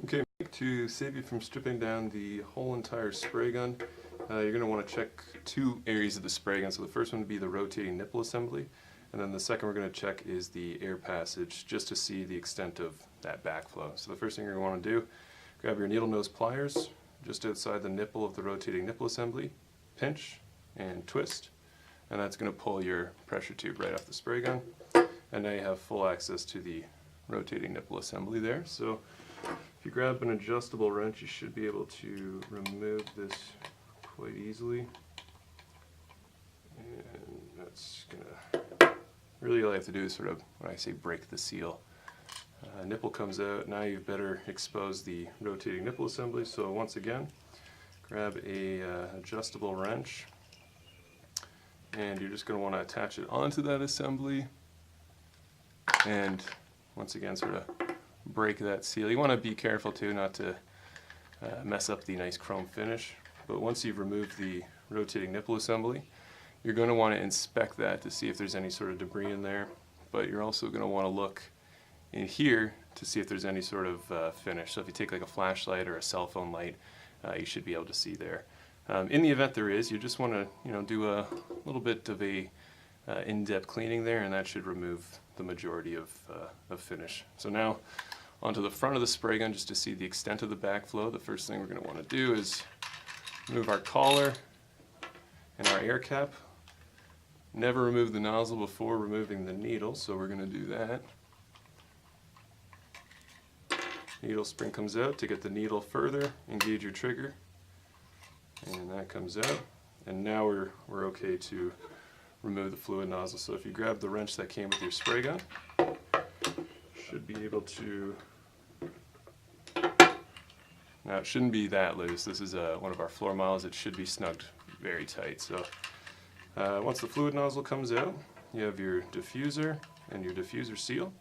Okay, to save you from stripping down the whole entire spray gun, you're going to want to check two areas of the spray gun. So the first one would be the rotating nipple assembly, and then the second we're going to check is the air passage, just to see the extent of that backflow. So the first thing you're going to want to do, grab your needle nose pliers just outside the nipple of the rotating nipple assembly, pinch and twist, and that's going to pull your pressure tube right off the spray gun. And now you have full access to the rotating nipple assembly there. So if you grab an adjustable wrench, you should be able to remove this quite easily. And that's gonna, really all you have to do is sort of, when I say break the seal, nipple comes out. Now you've better expose the rotating nipple assembly. So once again, grab a adjustable wrench, and you're just going to want to attach it onto that assembly, and once again sort of break that seal. You want to be careful too not to mess up the nice chrome finish, but once you've removed the rotating nipple assembly, you're going to want to inspect that to see if there's any sort of debris in there, but you're also going to want to look in here to see if there's any sort of finish. So if you take like a flashlight or a cell phone light, you should be able to see there. In the event there is, you just want to do a little bit of a in-depth cleaning there, and that should remove the majority of finish. So now onto the front of the spray gun, just to see the extent of the backflow. The first thing we're going to want to do is remove our collar and our air cap. Never remove the nozzle before removing the needle, so we're going to do that. Needle spring comes out. To get the needle further, engage your trigger, and that comes out. And now we're okay to remove the fluid nozzle. So if you grab the wrench that came with your spray gun, should be able to. Now it shouldn't be that loose. This is one of our floor models. It should be snugged very tight. So once the fluid nozzle comes out, you have your diffuser and your diffuser seal,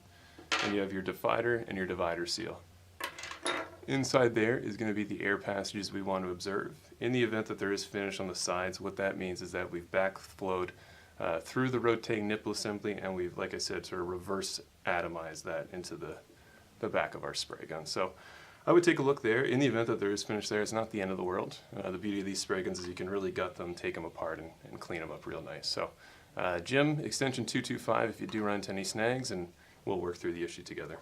and you have your divider and your divider seal. Inside there is going to be the air passages we want to observe. In the event that there is finish on the sides, what that means is that we've backflowed through the rotating nipple assembly, and we've, like I said, sort of reverse atomized that into the back of our spray gun. So I would take a look there. In the event that there is finish there, it's not the end of the world. The beauty of these spray guns is you can really gut them, take them apart, and clean them up real nice. So Jim, extension 225 if you do run into any snags, and we'll work through the issue together.